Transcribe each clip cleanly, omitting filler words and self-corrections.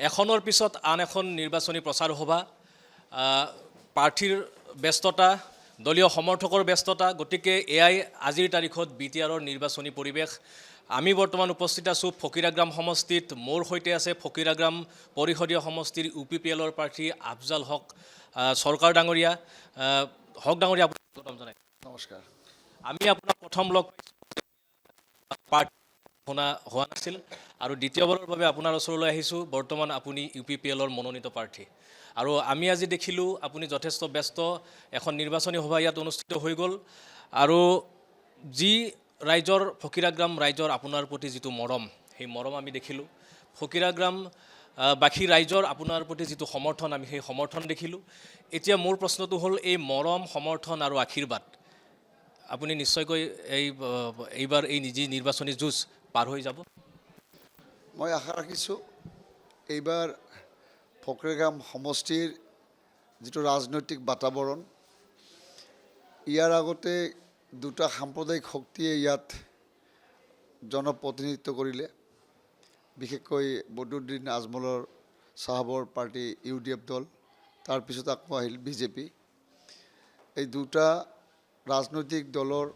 এখনৰ পিছত আন এখন নিৰ্বাচনী প্ৰচাৰ সভা, প্ৰাৰ্থীৰ ব্যস্ততা, দলীয় সমৰ্থকৰ ব্যস্ততা, গতিকে এয়াই আজিৰ তাৰিখত BTRৰ নিৰ্বাচনী পৰিৱেশ। আমি বৰ্তমান উপস্থিত আছোঁ ফকিৰাগ্ৰাম সমষ্টিত। মোৰ সৈতে আছে ফকিৰাগ্ৰাম পৰিষদীয় সমষ্টিৰ UPPLৰ প্ৰাৰ্থী আফজাল হক চৰকাৰ ডাঙৰীয়া। হক ডাঙৰীয়া, আপোনাক জনাই নমস্কাৰ। আমি আপোনাক প্ৰথম লগ পাইছোঁ শুনা হোৱা নাছিল, আৰু দ্বিতীয়বাৰৰ বাবে আপোনাৰ ওচৰলৈ আহিছোঁ। বৰ্তমান আপুনি UPPLৰ মনোনীত প্ৰাৰ্থী, আৰু আমি আজি দেখিলোঁ আপুনি যথেষ্ট ব্যস্ত। এখন নিৰ্বাচনী সভা ইয়াত অনুষ্ঠিত হৈ গ'ল, আৰু যি ৰাইজৰ ফকিৰাগ্ৰাম ৰাইজৰ আপোনাৰ প্ৰতি যিটো মৰম, সেই মৰম আমি দেখিলোঁ। ফকিৰাগ্ৰাম বাসী ৰাইজৰ আপোনাৰ প্ৰতি যিটো সমৰ্থন, আমি সেই সমৰ্থন দেখিলোঁ। এতিয়া মোৰ প্ৰশ্নটো হ'ল, এই মৰম, সমৰ্থন আৰু আশীৰ্বাদ আপুনি নিশ্চয়কৈ এইবাৰ এই যি নিৰ্বাচনী যুঁজ পাৰ হৈ যাব। মই আশা ৰাখিছোঁ এইবাৰ ফকিৰাগ্ৰাম সমষ্টিৰ যিটো ৰাজনৈতিক বাতাবৰণ, ইয়াৰ আগতে দুটা সাম্প্ৰদায়িক শক্তিয়ে ইয়াত জনপ্ৰতিনিধিত্ব কৰিলে, বিশেষকৈ বদৰুদ্দিন আজমলৰ চাহাবৰ পাৰ্টি UDF দল, তাৰপিছত আকৌ আহিল BJP। এই দুটা ৰাজনৈতিক দলৰ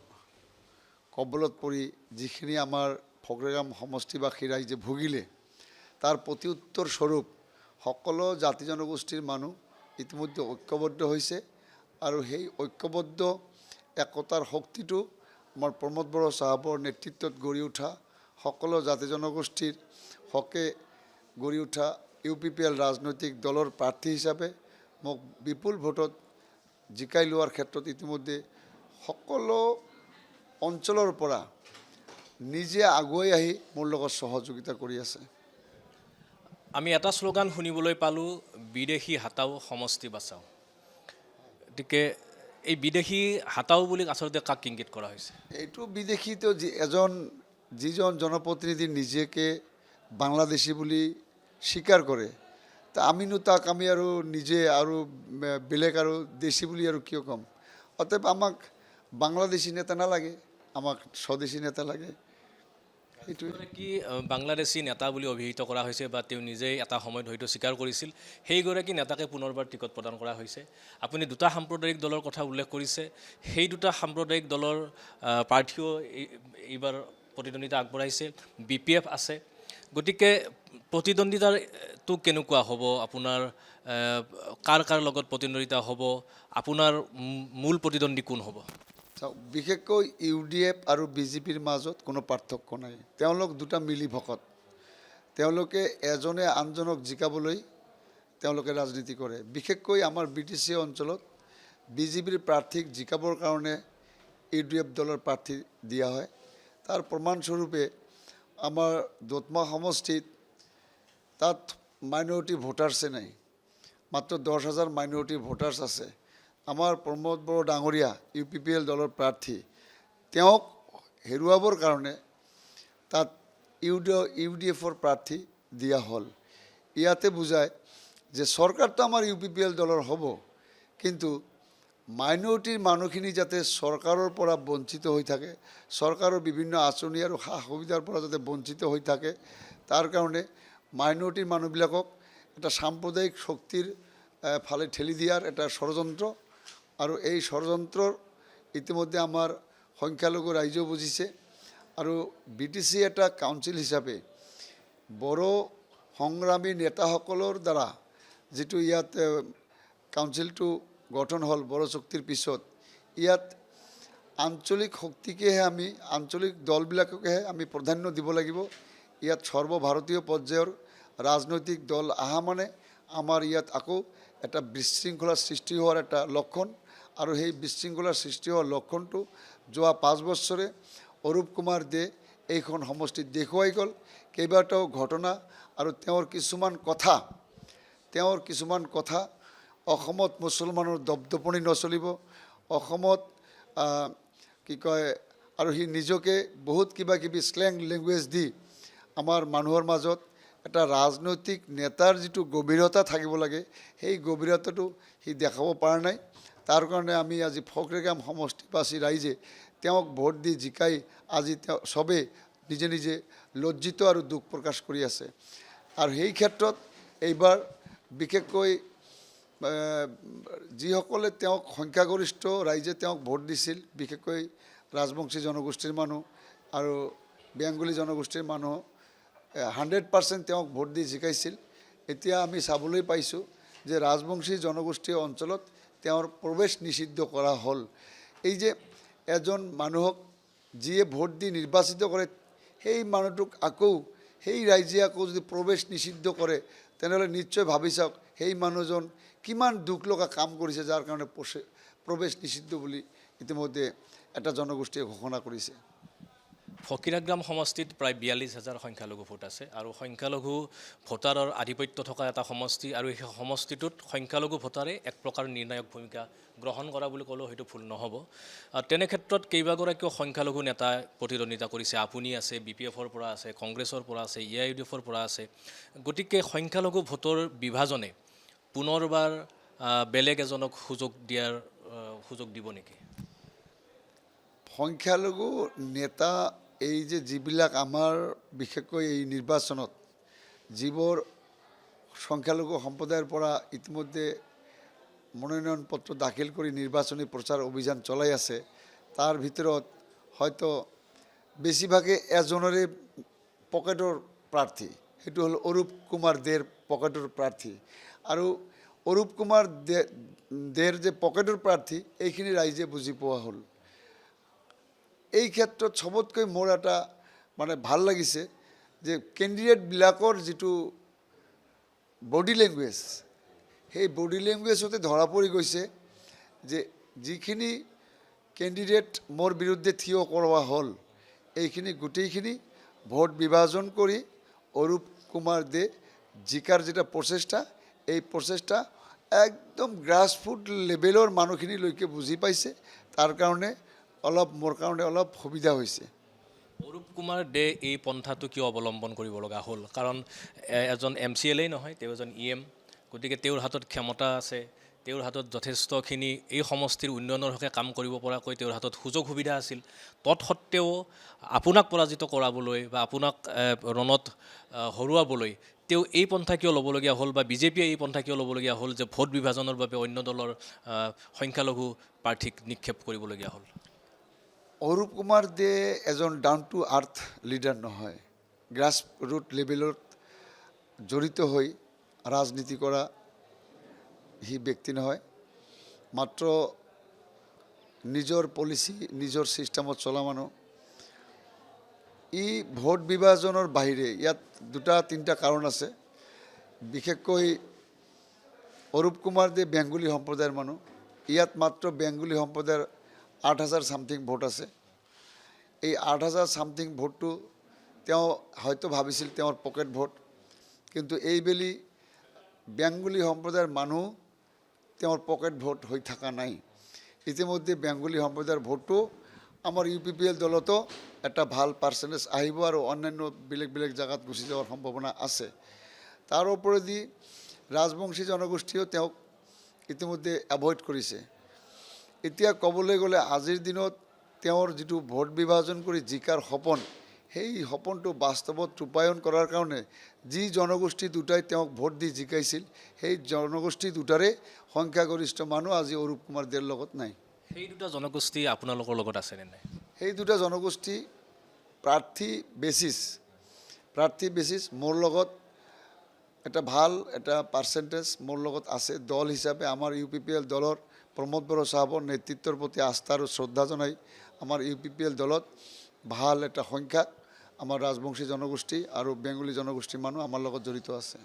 কবলত পৰি যিখিনি আমাৰ ফকিৰাগ্ৰাম সমষ্টিবাসী ৰাইজে ভুগিলে, তাৰ প্ৰত্যুত্তৰ স্বৰূপ সকলো জাতি জনগোষ্ঠীৰ মানুহ ইতিমধ্যে ঐক্যবদ্ধ হৈছে, আৰু সেই ঐক্যবদ্ধ একতাৰ শক্তিটো আমাৰ প্ৰমোদ বড়ো চাহাবৰ নেতৃত্বত গঢ়ি উঠা সকলো জাতি জনগোষ্ঠীৰ হকে গঢ়ি উঠা UPPL ৰাজনৈতিক দলৰ প্ৰাৰ্থী হিচাপে মোক বিপুল ভোটত জিকাই লোৱাৰ ক্ষেত্ৰত ইতিমধ্যে সকলো অঞ্চলৰ পৰা নিজে আগুৱাই আহি মোৰ লগত সহযোগিতা কৰি আছে। আমি এটা শ্লোগান শুনিবলৈ পালোঁ, বিদেশী হাতাও সমষ্টি বাচাও। গতিকে এই বিদেশী হাতাও বুলি আচলতে কাক ইংগিত কৰা হৈছে? এইটো বিদেশীতো যিজন জনপ্ৰতিনিধি নিজকে বাংলাদেশী বুলি স্বীকাৰ কৰে, তা আমি আৰু নিজে আৰু বেলেগ আৰু দেশী বুলি আৰু কিয় ক'ম? অতএব আমাক বাংলাদেশী নেতা নালাগে, আমাক স্বদেশী নেতা লাগে। সেইটোৱে কি বাংলাদেশী নেতা বুলি অভিহিত কৰা হৈছে, বা তেওঁ নিজেই এটা সময়ত হয়তো স্বীকাৰ কৰিছিল, সেইগৰাকী নেতাকে পুনৰবাৰ টিকট প্ৰদান কৰা হৈছে। আপুনি দুটা সাম্প্ৰদায়িক দলৰ কথা উল্লেখ কৰিছে, সেই দুটা সাম্প্ৰদায়িক দলৰ প্ৰাৰ্থীও এইবাৰ প্ৰতিদ্বন্দ্বিতা আগবঢ়াইছে। BPF আছে। গতিকে প্ৰতিদ্বন্দ্বিতাটো কেনেকুৱা হ'ব? আপোনাৰ কাৰ লগত প্ৰতিদ্বন্দ্বিতা হ'ব? আপোনাৰ মূল প্ৰতিদ্বন্দ্বী কোন হ'ব? বিশেষকৈ UDF আৰু BJPৰ মাজত কোনো পাৰ্থক্য নাই। তেওঁলোক দুটা মিলি ভকত, তেওঁলোকে এজনে আনজনক জিকাবলৈ তেওঁলোকে ৰাজনীতি কৰে। বিশেষকৈ আমাৰ BTC অঞ্চলত BJPৰ প্ৰাৰ্থীক জিকাবৰ কাৰণে UDF দলৰ প্ৰাৰ্থী দিয়া হয়। তাৰ প্ৰমাণস্বৰূপে আমাৰ দোতমা সমষ্টিত তাত মাইনৰিটি ভোটাৰ্ছে নাই, মাত্ৰ 10,000 মাইনৰিটি ভোটাৰ্ছ আছে। আমাৰ প্ৰমোদ বড়ো ডাঙৰীয়া UPPL দলৰ প্ৰাৰ্থী, তেওঁক হেৰুৱাবৰ কাৰণে তাত UDFৰ প্ৰাৰ্থী দিয়া হ'ল। ইয়াতে বুজায় যে চৰকাৰটো আমাৰ UPPL দলৰ হ'ব, কিন্তু মাইনৰিটিৰ মানুহখিনি যাতে চৰকাৰৰ পৰা বঞ্চিত হৈ থাকে, চৰকাৰৰ বিভিন্ন আঁচনি আৰু সা সুবিধাৰ পৰা যাতে বঞ্চিত হৈ থাকে, তাৰ কাৰণে মাইনৰিটিৰ মানুহবিলাকক এটা সাম্প্ৰদায়িক শক্তিৰ ফালে ঠেলি দিয়াৰ এটা ষড়যন্ত্ৰ, আৰু এই ষড়যন্ত্ৰৰ ইতিমধ্যে আমাৰ সংখ্যালঘু ৰাইজেও বুজিছে। আৰু BTC এটা কাউন্সিল হিচাপে বড়ো সংগ্ৰামী নেতাসকলৰ দ্বাৰা যিটো ইয়াত কাউন্সিলটো গঠন হ'ল বড়ো চুক্তিৰ পিছত, ইয়াত আঞ্চলিক শক্তিকেহে আঞ্চলিক দলবিলাককহে আমি প্ৰাধান্য দিব লাগিব। ইয়াত সৰ্বভাৰতীয় পৰ্যায়ৰ ৰাজনৈতিক দল অহা মানে আমাৰ ইয়াত আকৌ এটা বিশৃংখলাৰ সৃষ্টি হোৱাৰ এটা লক্ষণ, আৰু সেই বিশৃংখলাৰ সৃষ্টি হোৱাৰ লক্ষণটো যোৱা 5 বছৰে অৰূপ কুমাৰ দে এইখন সমষ্টিত দেখুৱাই গ'ল। কেইবাটাও ঘটনা আৰু তেওঁৰ কিছুমান কথা অসমত মুছলমানৰ দপদপনি নচলিব, অসমত কি কয়, আৰু সি নিজকে বহুত কিবা কিবি স্লেং লেংগুৱেজ দি আমাৰ মানুহৰ মাজত এটা ৰাজনৈতিক নেতাৰ যিটো গভীৰতা থাকিব লাগে, সেই গভীৰতাটো সি দেখাব পৰা নাই। তাৰ কাৰণে আমি আজি ফকিৰাগ্ৰাম সমষ্টিবাসী ৰাইজে তেওঁক ভোট দি জিকাই আজি তেওঁ চবেই নিজে নিজে লজ্জিত আৰু দুখ প্ৰকাশ কৰি আছে। আৰু সেই ক্ষেত্ৰত এইবাৰ বিশেষকৈ যিসকলে তেওঁক সংখ্যাগৰিষ্ঠ ৰাইজে তেওঁক ভোট দিছিল, বিশেষকৈ ৰাজবংশী জনগোষ্ঠীৰ মানুহ আৰু বেংগলী জনগোষ্ঠীৰ মানুহ 100% তেওঁক ভোট দি জিকাইছিল। এতিয়া আমি চাবলৈ পাইছোঁ যে ৰাজবংশী জনগোষ্ঠীয় অঞ্চলত তেওঁৰ প্ৰৱেশ নিষিদ্ধ কৰা হ'ল। এই যে এজন মানুহক যিয়ে ভোট দি নিৰ্বাচিত কৰে, সেই মানুহটোক আকৌ সেই ৰাইজে আকৌ যদি প্ৰৱেশ নিষিদ্ধ কৰে, তেনেহ'লে নিশ্চয় ভাবি চাওক সেই মানুহজন কিমান দুখ লগা কাম কৰিছে, যাৰ কাৰণে প্ৰৱেশ নিষিদ্ধ বুলি ইতিমধ্যে এটা জনগোষ্ঠীয়ে ঘোষণা কৰিছে। ফকিৰাগ্ৰাম সমষ্টিত প্ৰায় 42,000 সংখ্যালঘু ভোট আছে আৰু সংখ্যালঘু ভোটাৰৰ আধিপত্য থকা এটা সমষ্টি, আৰু এই সমষ্টিটোত সংখ্যালঘু ভোটাৰে এক প্ৰকাৰ নিৰ্ণায়ক ভূমিকা গ্ৰহণ কৰা বুলি ক'লেও হয়তো ভুল নহ'ব। তেনে ক্ষেত্ৰত কেইবাগৰাকীও সংখ্যালঘু নেতাই প্ৰতিদ্বন্দ্বিতা কৰিছে। আপুনি আছে, BPF-ৰ পৰা আছে, কংগ্ৰেছৰ পৰা আছে, AIUDF-ৰ পৰা আছে। গতিকে সংখ্যালঘু ভোটৰ বিভাজনে পুনৰবাৰ বেলেগ এজনক সুযোগ দিব নেকি? সংখ্যালঘু নেতা এই যে যিবিলাক আমাৰ বিশেষকৈ এই নিৰ্বাচনত যিবোৰ সংখ্যালঘু সম্প্ৰদায়ৰ পৰা ইতিমধ্যে মনোনয়ন পত্ৰ দাখিল কৰি নিৰ্বাচনী প্ৰচাৰ অভিযান চলাই আছে, তাৰ ভিতৰত হয়তো বেছিভাগে এজনৰে পকেটৰ প্ৰাৰ্থী, সেইটো হ'ল অৰূপ কুমাৰ দেৰ পকেটৰ প্ৰাৰ্থী। আৰু অৰূপ কুমাৰ দেৰ যে পকেটৰ প্ৰাৰ্থী, এইখিনি ৰাইজে বুজি পোৱা হ'ল। এই ক্ষেত্ৰত চবতকৈ মোৰ এটা ভাল লাগিছে যে কেণ্ডিডেটবিলাকৰ যিটো বডি লেংগুৱেজ, সেই বডি লেংগুৱেজতে ধৰা পৰি গৈছে যে যিখিনি কেণ্ডিডেট মোৰ বিৰুদ্ধে থিয় কৰোৱা হ'ল, এইখিনি গোটেইখিনি ভোট বিভাজন কৰি অৰূপ কুমাৰ দে জিকাৰ যেটা প্ৰচেষ্টা, এই প্ৰচেষ্টা একদম গ্ৰাছৰুট লেভেলৰ মানুহখিনিলৈকে বুজি পাইছে। তাৰ কাৰণে মোৰ কাৰণে অলপ সুবিধা হৈছে। অৰূপ কুমাৰ দে এই পন্থাটো কিয় অৱলম্বন কৰিব লগা হ'ল? কাৰণ এজন MCLA নহয়, তেওঁ এজন EM। গতিকে তেওঁৰ হাতত ক্ষমতা আছে, তেওঁৰ হাতত যথেষ্টখিনি এই সমষ্টিৰ উন্নয়নৰ হকে কাম কৰিব পৰাকৈ তেওঁৰ হাতত সুযোগ সুবিধা আছিল। তৎসত্ত্বেও আপোনাক পৰাজিত কৰাবলৈ বা আপোনাক ৰণত হৰুৱাবলৈ তেওঁ এই পন্থা কিয় ল'বলগীয়া হ'ল, বা BJPয়ে এই পন্থা কিয় ল'বলগীয়া হ'ল যে ভোট বিভাজনৰ বাবে অন্য দলৰ সংখ্যালঘু প্ৰাৰ্থীক নিক্ষেপ কৰিবলগীয়া হ'ল? অৰূপ কুমাৰ দে এজন ডাউন টু আৰ্থ লিডাৰ নহয়, গ্ৰাছ ৰুট লেভেলত জড়িত হৈ ৰাজনীতি কৰা সি ব্যক্তি নহয়। মাত্ৰ নিজৰ পলিচি, নিজৰ ছিষ্টেমত চলা মানুহ। ই ভোট বিভাজনৰ বাহিৰে ইয়াত 2-3টা কাৰণ আছে। বিশেষকৈ অৰূপ কুমাৰ দে বেংগলী সম্প্ৰদায়ৰ মানুহ। ইয়াত মাত্ৰ বেংগলী সম্প্ৰদায়ৰ 8,000 সামথিং ভোট আছে। এই 8,000 সামথিং ভোটটো তেওঁ হয়তো ভাবিছিল তেওঁৰ পকেট ভোট, কিন্তু এইবেলি বেংগলী সম্প্ৰদায়ৰ মানুহ তেওঁৰ পকেট ভোট হৈ থকা নাই। ইতিমধ্যে বেংগলী সম্প্ৰদায়ৰ ভোটটো আমাৰ UPPL দলতো এটা ভাল পাৰ্চেণ্টেজ আহিব আৰু অন্যান্য বেলেগ জেগাত গুচি যোৱাৰ সম্ভাৱনা আছে। তাৰ ওপৰেদি ৰাজবংশী জনগোষ্ঠীয়েও তেওঁক ইতিমধ্যে এভইড কৰিছে। এতিয়া ক'বলৈ গ'লে আজিৰ দিনত তেওঁৰ যিটো ভোট বিভাজন কৰি জিকাৰ সপোন, সেই সপোনটো বাস্তৱত ৰূপায়ণ কৰাৰ কাৰণে যি জনগোষ্ঠী দুটাই তেওঁক ভোট দি জিকাইছিল, সেই জনগোষ্ঠী দুটাৰে সংখ্যাগৰিষ্ঠ মানুহ আজি অৰূপ কুমাৰ দেৰ লগত নাই। সেই দুটা জনগোষ্ঠী আপোনালোকৰ লগত আছেনে নাই? সেই দুটা জনগোষ্ঠী প্ৰাৰ্থী বেচিছ মোৰ লগত এটা ভাল এটা পাৰ্চেণ্টেজ মোৰ লগত আছে। দল হিচাপে আমাৰ UPPL দলৰ প্ৰমোদ বড়ো চাহাবৰ নেতৃত্বৰ প্ৰতি আস্থা আৰু শ্ৰদ্ধা জনাই আমাৰ UPPL দলত ভাল এটা সংখ্যা আমাৰ ৰাজবংশী জনগোষ্ঠী আৰু বেংগলী জনগোষ্ঠীৰ মানুহ আমাৰ লগত জড়িত আছে।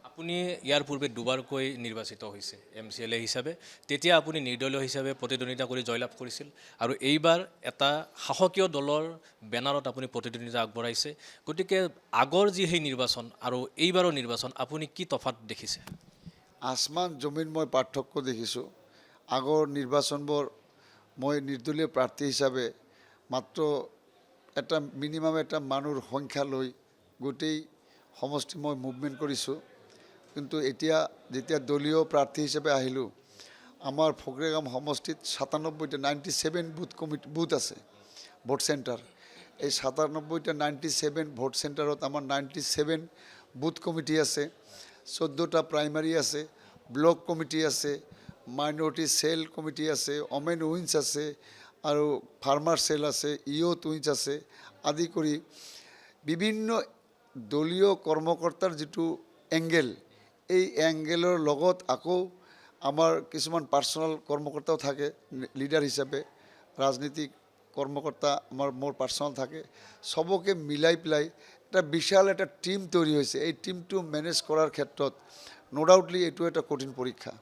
আপুনি ইয়াৰ পূৰ্বে দুবাৰকৈ নিৰ্বাচিত হৈছে MCLA হিচাপে। তেতিয়া আপুনি নিৰ্দলীয় হিচাপে প্ৰতিদ্বন্দ্বিতা কৰি জয়লাভ কৰিছিল, আৰু এইবাৰ এটা শাসকীয় দলৰ বেনাৰত আপুনি প্ৰতিদ্বন্দ্বিতা আগবঢ়াইছে। গতিকে আগৰ যি সেই নিৰ্বাচন আৰু এইবাৰৰ নিৰ্বাচন আপুনি কি তফাৎ দেখিছে? আসমান জমিন মই পাৰ্থক্য দেখিছোঁ। আগৰ নিৰ্বাচনবোৰ মই নিৰ্দলীয় প্ৰাৰ্থী হিচাপে মাত্ৰ এটা মিনিমাম এটা মানুহৰ সংখ্যা লৈ গোটেই সমষ্টি মই মুভমেণ্ট কৰিছোঁ। কিন্তু এতিয়া যেতিয়া দলীয় প্ৰাৰ্থী হিচাপে আহিলোঁ, আমাৰ ফকৰিগাম সমষ্টিত 97 বুথ আছে, ভোট চেণ্টাৰ। এই 97 ভোট চেণ্টাৰত আমাৰ 97 বুথ কমিটি আছে। 14টা প্ৰাইমাৰী আছে, ব্লক কমিটি আছে, মাইনৰিটি চেল কমিটি আছে, ওমেন উইংছ আছে আৰু ফাৰ্মাৰ চেল আছে, ইয়থ উইংছ আছে আদি কৰি বিভিন্ন দলীয় কৰ্মকৰ্তাৰ যিটো এংগেল, এই এংগেলৰ লগত আকৌ আমাৰ কিছুমান পাৰ্চনেল কৰ্মকৰ্তাও থাকে লিডাৰ হিচাপে, ৰাজনীতিক কৰ্মকৰ্তা মোৰ পাৰ্চনেল থাকে, চবকে মিলাই পেলাই এটা বিশাল এটা টিম তৈৰি হৈছে। এই টিমটো মেনেজ কৰাৰ ক্ষেত্ৰত ন' ডাউটলি এইটো এটা কঠিন পৰীক্ষা।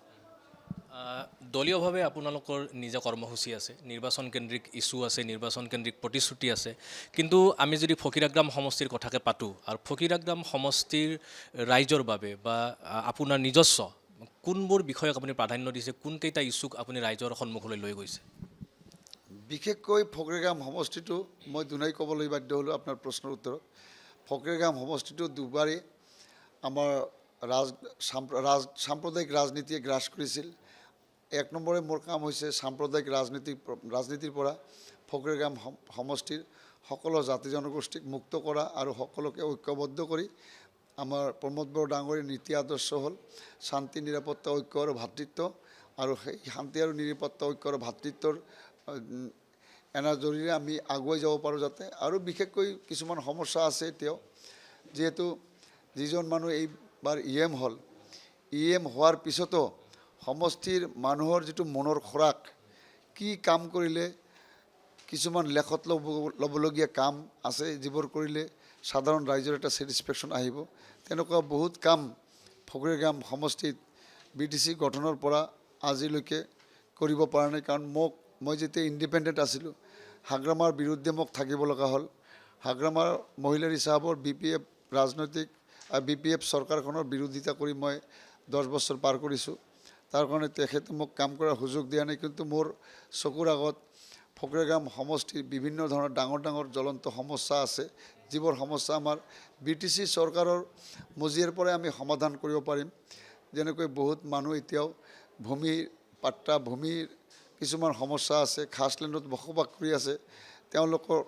দলীয়ভাৱে আপোনালোকৰ নিজা কৰ্মসূচী আছে, নিৰ্বাচন কেন্দ্ৰিক ইছ্যু আছে, নিৰ্বাচন কেন্দ্ৰিক প্ৰতিশ্ৰুতি আছে, কিন্তু আমি যদি ফকিৰাগ্ৰাম সমষ্টিৰ কথাকে পাতোঁ আৰু ফকিৰাগ্ৰাম সমষ্টিৰ ৰাইজৰ বাবে বা আপোনাৰ নিজস্ব কোনবোৰ বিষয়ক আপুনি প্ৰাধান্য দিছে, কোনকেইটা ইছ্যুক আপুনি ৰাইজৰ সন্মুখলৈ লৈ গৈছে? বিশেষকৈ ফকিৰগাম সমষ্টিটো মই দুনাই ক'বলৈ বাধ্য হ'লোঁ আপোনাৰ প্ৰশ্নৰ উত্তৰত। ফকিৰগাম সমষ্টিটো দুবাৰেই আমাৰ সাম্প্ৰদায়িক ৰাজনীতিয়ে গ্ৰাস কৰিছিল। এক নম্বৰে মোৰ কাম হৈছে সাম্প্ৰদায়িক ৰাজনীতিৰ পৰা ফকিৰগাম সমষ্টিৰ সকলো জাতি জনগোষ্ঠীক মুক্ত কৰা আৰু সকলোকে ঐক্যবদ্ধ কৰি আমাৰ প্ৰমোদ বড়ো ডাঙৰীৰ নীতি আদৰ্শ হ'ল শান্তি নিৰাপত্তা ঐক্য আৰু ভাতৃত্ব, আৰু সেই শান্তি আৰু নিৰাপত্তা ঐক্য আৰু ভাতৃত্বৰ জৰিয়তে আমি আগুৱাই যাব পাৰোঁ যাতে। আৰু বিশেষকৈ কিছুমান সমস্যা আছে এতিয়াও, যিহেতু যিজন মানুহ এইবাৰ EM হ'ল, EM হোৱাৰ পিছতো সমষ্টিৰ মানুহৰ যিটো মনৰ খোৰাক, কি কাম কৰিলে কিছুমান লেখত ল'বলগীয়া কাম আছে যিবোৰ কৰিলে সাধাৰণ ৰাইজৰ এটা ছেটিছফেকশ্যন আহিব, তেনেকুৱা বহুত কাম ফকিৰগাম সমষ্টিত BTC গঠনৰ পৰা আজিলৈকে কৰিব পৰা নাই। কাৰণ মই যেতিয়া ইণ্ডিপেণ্ডেণ্ট আছিলোঁ, হাগ্ৰামাৰ বিৰুদ্ধে মোক থাকিব লগা হ'ল। হাগ্ৰামাৰ মহিলাৰী চাহাবৰ BPF চৰকাৰখনৰ বিৰোধিতা কৰি মই 10 বছৰ পাৰ কৰিছোঁ। তাৰ কাৰণে তেখেতে মোক কাম কৰাৰ সুযোগ দিয়া নাই, কিন্তু মোৰ চকুৰ আগত ফকিৰগাম সমষ্টিৰ বিভিন্ন ধৰণৰ ডাঙৰ ডাঙৰ জ্বলন্ত সমস্যা আছে, যিবোৰ সমস্যা আমাৰ BTC চৰকাৰৰ মজিয়াৰ পৰাই আমি সমাধান কৰিব পাৰিম। যেনেকৈ বহুত মানুহ এতিয়াও ভূমিৰ কিছুমান সমস্যা আছে, খাছলেণ্ডত বসবাস কৰি আছে, তেওঁলোকৰ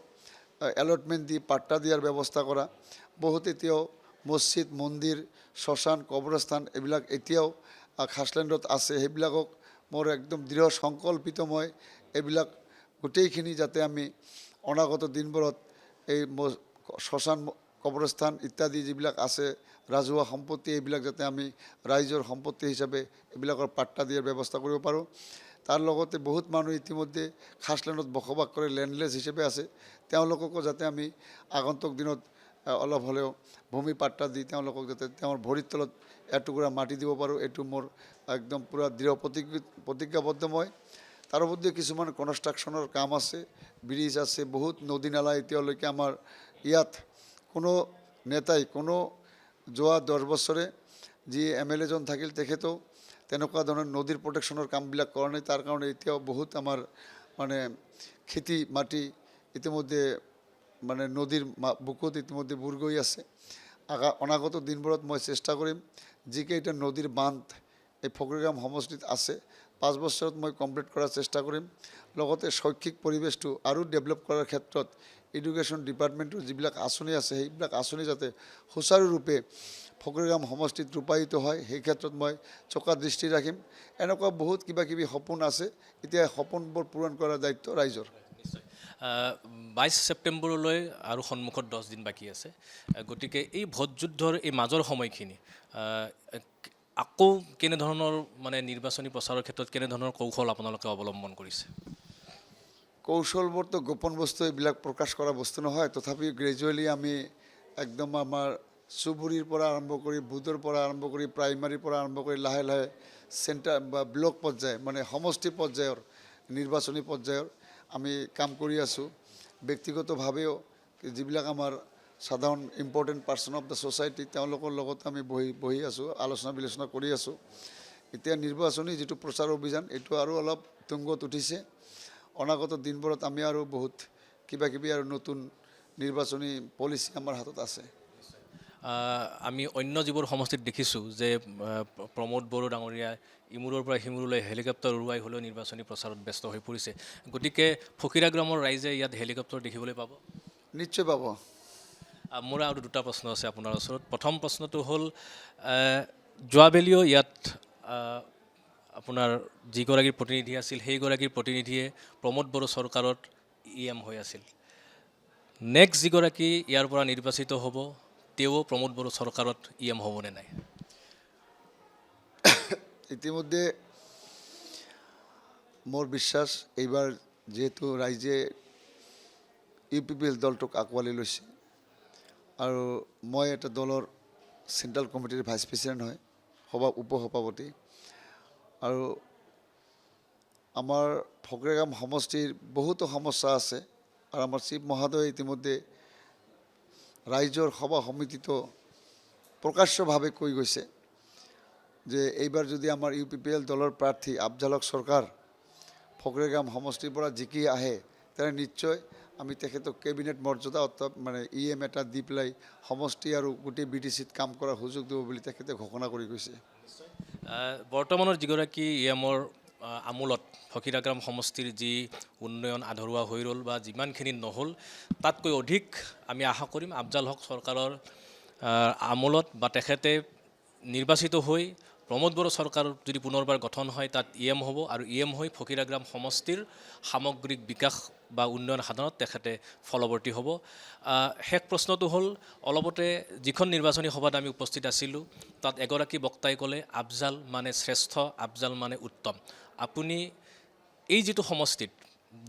এলটমেণ্ট দি পাট্টা দিয়াৰ ব্যৱস্থা কৰা। বহুত এতিয়াও মছজিদ, মন্দিৰ, শ্মশান, কবৰস্থান এইবিলাক এতিয়াও খাছলেণ্ডত আছে। সেইবিলাকক মোৰ একদম দৃঢ় সংকল্পিত, মই এইবিলাক গোটেইখিনি যাতে আমি অনাগত দিনবোৰত এই শ্মশান, কবৰস্থান ইত্যাদি যিবিলাক আছে ৰাজহুৱা সম্পত্তি, এইবিলাক যাতে আমি ৰাইজৰ সম্পত্তি হিচাপে এইবিলাকৰ পাট্টা দিয়াৰ ব্যৱস্থা কৰিব পাৰোঁ। তাৰ লগতে বহুত মানুহ ইতিমধ্যে খাছলেণ্ডত বসবাস কৰে, লেণ্ডলেছ হিচাপে আছে, তেওঁলোককো যাতে আমি আগন্তুক দিনত অলপ হ'লেও ভূমি পাট্টা দি তেওঁলোকক যাতে তেওঁৰ ভৰিৰ তলত এটুকুৰা মাটি দিব পাৰোঁ, এইটো মোৰ একদম পূৰা দৃঢ় প্ৰতিজ্ঞাবদ্ধ মই। তাৰোপৰি কিছুমান কনষ্ট্ৰাকশ্যনৰ কাম আছে, ব্ৰিজ আছে, বহুত নদী নালা এতিয়ালৈকে আমাৰ ইয়াত কোনো নেতাই যোৱা 10 বছৰে যি MLA জন থাকিল তেখেতেও তেনেকুৱা ধৰণৰ নদীৰ প্ৰটেকশ্যনৰ কামবিলাক কৰা নাই। তাৰ কাৰণে এতিয়াও বহুত আমাৰ খেতি মাটি ইতিমধ্যে নদীৰ বুকুত ইতিমধ্যে বুৰ গৈ আছে। অনাগত দিনবোৰত মই চেষ্টা কৰিম যিকেইটা নদীৰ বান্ধ এই ফকিৰগাম সমষ্টিত আছে 5 বছৰত মই কমপ্লিট কৰাৰ চেষ্টা কৰিম। লগতে শৈক্ষিক পৰিৱেশটো আৰু ডেভেলপ কৰাৰ ক্ষেত্ৰত এডুকেশ্যন ডিপাৰ্টমেণ্টৰ যিবিলাক আঁচনি আছে, সেইবিলাক আঁচনি যাতে সুচাৰুৰূপে ফকিৰগাম সমষ্টিত ৰূপায়িত হয়, সেই ক্ষেত্ৰত মই চোকা দৃষ্টি ৰাখিম। এনেকুৱা বহুত কিবাকিবি সপোন আছে, এতিয়া সপোনবোৰ পূৰণ কৰাৰ দায়িত্ব ৰাইজৰ। 22 ছেপ্টেম্বৰলৈ আৰু সন্মুখত 10 দিন বাকী আছে, গতিকে এই ভোটযুদ্ধৰ এই মাজৰ সময়খিনি আকৌ কেনেধৰণৰ নিৰ্বাচনী প্ৰচাৰৰ ক্ষেত্ৰত কেনেধৰণৰ কৌশল আপোনালোকে অৱলম্বন কৰিছে? কৌশলবোৰতো গোপন বস্তু, এইবিলাক প্ৰকাশ কৰা বস্তু নহয়। তথাপিও গ্ৰেজুৱেলি আমি একদম আমাৰ চুবুৰীৰ পৰা আৰম্ভ কৰি, বুথৰ পৰা আৰম্ভ কৰি, প্ৰাইমাৰীৰ পৰা আৰম্ভ কৰি লাহে লাহে চেণ্টাৰ বা ব্লক পৰ্যায় সমষ্টি পৰ্যায়ৰ নিৰ্বাচনী পৰ্যায়ৰ আমি কাম কৰি আছোঁ। ব্যক্তিগতভাৱেও যিবিলাক আমাৰ সাধাৰণ important person of the society, তেওঁলোকৰ লগত আমি বহি আছোঁ, আলোচনা বিলোচনা কৰি আছোঁ। এতিয়া নিৰ্বাচনী যিটো প্ৰচাৰ অভিযান, এইটো আৰু অলপ তুংগত উঠিছে। অনাগত দিনবোৰত আমি আৰু বহুত কিবাকিবি আৰু নতুন নিৰ্বাচনী পলিচি আমাৰ হাতত আছে। আমি অন্য যিবোৰ সমষ্টিত দেখিছোঁ যে প্ৰমোদ বড়ো ডাঙৰীয়া ইমূৰৰ পৰা সিমূৰলৈ হেলিকপ্টাৰ উৰুৱাই হ'লেও নিৰ্বাচনী প্ৰচাৰত ব্যস্ত হৈ পৰিছে, গতিকে ফকিৰাগ্ৰামৰ ৰাইজে ইয়াত হেলিকপ্টাৰ দেখিবলৈ পাব? নিশ্চয় পাব। মোৰ আৰু দুটা প্ৰশ্ন আছে আপোনাৰ ওচৰত। প্ৰথম প্ৰশ্নটো হ'ল, যোৱাবেলিও ইয়াত আপোনাৰ যিগৰাকীৰ প্ৰতিনিধি আছিল সেইগৰাকীৰ প্ৰতিনিধিয়ে প্ৰমোদ বড়ো চৰকাৰত EM হৈ আছিল। নেক্সট যিগৰাকী ইয়াৰ পৰা নিৰ্বাচিত হ'ব তেওঁ প্ৰমোদ বড়ো চৰকাৰত EM হ'বনে নাই? ইতিমধ্যে মোৰ বিশ্বাস এইবাৰ যিহেতু ৰাইজে UPPL দলটোক আঁকোৱালি লৈছে আৰু মই এটা দলৰ চেণ্ট্ৰেল কমিটিৰ ভাইচ প্ৰেচিডেণ্ট হয়, উপসভাপতি, আৰু আমাৰ ফকৰেগাম সমষ্টিৰ বহুতো সমস্যা আছে আৰু আমাৰ চিফ মহোদয়ে ইতিমধ্যে ৰাইজৰ সভা সমিতিটো প্ৰকাশ্যভাৱে কৈ গৈছে যে এইবাৰ যদি আমাৰ UPPL দলৰ প্ৰাৰ্থী আফজাল হক চৰকাৰ ফকৰেগাম সমষ্টিৰ পৰা জিকি আহে তেনে নিশ্চয় আমি তেখেতক কেবিনেট মৰ্যাদা অৰ্থাৎ মানে EM এটা দি পেলাই সমষ্টি আৰু গোটেই BTCত কাম কৰাৰ সুযোগ দিব বুলি তেখেতে ঘোষণা কৰি গৈছে। বৰ্তমানৰ যিগৰাকী EMৰ আমোলত ফকীৰাগ্ৰাম সমষ্টিৰ যি উন্নয়ন আধৰুৱা হৈ ৰ'ল বা যিমানখিনি নহ'ল তাতকৈ অধিক আমি আশা কৰিম আফজাল হক চৰকাৰৰ আমোলত বা তেখেতে নিৰ্বাচিত হৈ প্ৰমোদ বড়ো চৰকাৰ যদি পুনৰবাৰ গঠন হয় তাত EM হ'ব আৰু EM হৈ ফকীৰাগ্ৰাম সমষ্টিৰ সামগ্ৰিক বিকাশ বা উন্নয়ন সাধনত তেখেতে ফলৱৰ্তী হ'ব। শেষ প্ৰশ্নটো হ'ল অলপতে যিখন নিৰ্বাচনী সভাত আমি উপস্থিত আছিলোঁ তাত এগৰাকী বক্তাই ক'লে আফজাল মানে শ্ৰেষ্ঠ, আফজাল মানে উত্তম। আপুনি এই যিটো সমষ্টিত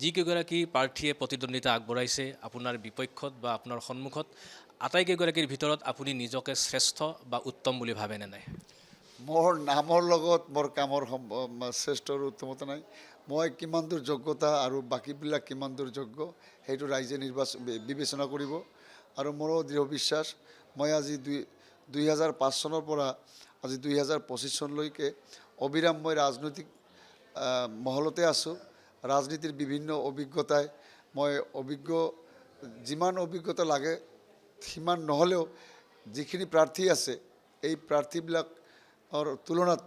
যিকেইগৰাকী প্ৰাৰ্থীয়ে প্ৰতিদ্বন্দ্বিতা আগবঢ়াইছে আপোনাৰ বিপক্ষত বা আপোনাৰ সন্মুখত আটাইকেইগৰাকীৰ ভিতৰত আপুনি নিজকে শ্ৰেষ্ঠ বা উত্তম বুলি ভাবেনে নাই? মোৰ নামৰ লগত মোৰ কামৰ শ্ৰেষ্ঠ আৰু উত্তমতা নাই। মই কিমান দূৰ যোগ্যতা আৰু বাকীবিলাক কিমান দূৰ যোগ্য সেইটো ৰাইজে বিবেচনা কৰিব আৰু মোৰো দৃঢ় বিশ্বাস মই আজি 2005 চনৰ পৰা আজি 2025 চনলৈকে অবিৰাম মই ৰাজনৈতিক মহলতে আছোঁ। ৰাজনীতিৰ বিভিন্ন অভিজ্ঞতাই মই যিমান অভিজ্ঞতা লাগে সিমান নহ'লেও যিখিনি প্ৰাৰ্থী আছে এই প্ৰাৰ্থীবিলাকৰ তুলনাত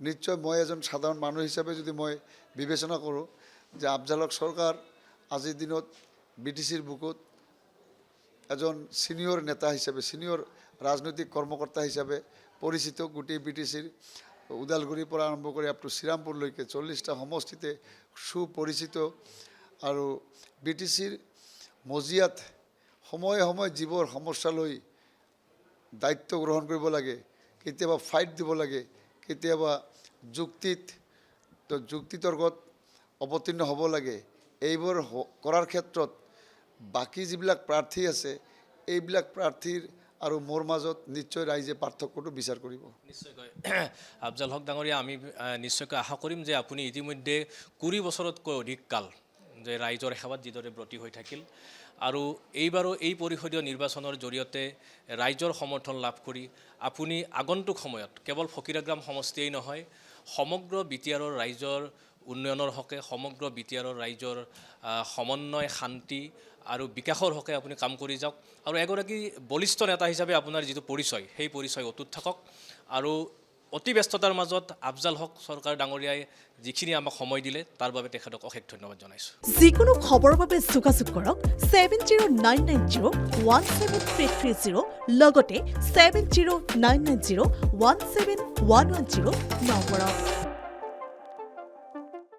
নিশ্চয় মই এজন সাধাৰণ মানুহ হিচাপে যদি মই বিবেচনা কৰোঁ যে আফজাল হক চৰকাৰ আজিৰ দিনত BTCৰ বুকুত এজন ছিনিয়ৰ নেতা হিচাপে ছিনিয়ৰ ৰাজনৈতিক কৰ্মকৰ্তা হিচাপে পৰিচিত। গোটেই BTCৰ ওদালগুৰিৰ পৰা আৰম্ভ কৰি আপ টু শ্ৰীৰামপুৰলৈকে 40টা সমষ্টিতে সুপৰিচিত আৰু BTCৰ মজিয়াত সময়ে সময়ে যিবোৰ সমস্যা লৈ দায়িত্ব গ্ৰহণ কৰিব লাগে, কেতিয়াবা ফাইট দিব লাগে, কেতিয়াবা যুক্তিতৰ্কত অৱতীৰ্ণ হ'ব লাগে, এইবোৰ কৰাৰ ক্ষেত্ৰত বাকী যিবিলাক প্ৰাৰ্থী আছে এইবিলাক প্ৰাৰ্থীৰ আৰু মোৰ মাজত নিশ্চয় ৰাইজে পাৰ্থক্যটো বিচাৰ কৰিব। নিশ্চয়কৈ আফজাল হক ডাঙৰীয়া, আমি নিশ্চয়কৈ আশা কৰিম যে আপুনি ইতিমধ্যে 20 বছৰতকৈ অধিক কাল যে ৰাইজৰ সেৱাত যিদৰে ব্ৰতী হৈ থাকিল আৰু এইবাৰো এই পৰিষদীয় নিৰ্বাচনৰ জৰিয়তে ৰাইজৰ সমৰ্থন লাভ কৰি আপুনি আগন্তুক সময়ত কেৱল ফকীৰাগ্ৰাম সমষ্টিয়েই নহয় সমগ্ৰ BTRৰ ৰাইজৰ উন্নয়নৰ হকে সমগ্ৰ BTRৰ ৰাইজৰ সমন্বয় শান্তি আৰু বিকাশৰ হকে আপুনি কাম কৰি যাওক আৰু এগৰাকী বলিষ্ঠ নেতা হিচাপে আপোনাৰ যিটো পৰিচয় সেই পৰিচয় অটুট থাকক আৰু অতি ব্যস্ততাৰ মাজত আফজাল হক চৰকাৰ ডাঙৰীয়াই যিখিনি আমাক সময় দিলে তাৰ বাবে তেখেতক অশেষ ধন্যবাদ জনাইছোঁ। যিকোনো খবৰৰ বাবে যোগাযোগ কৰক 7099017330 লগতে 7099017110 নম্বৰত।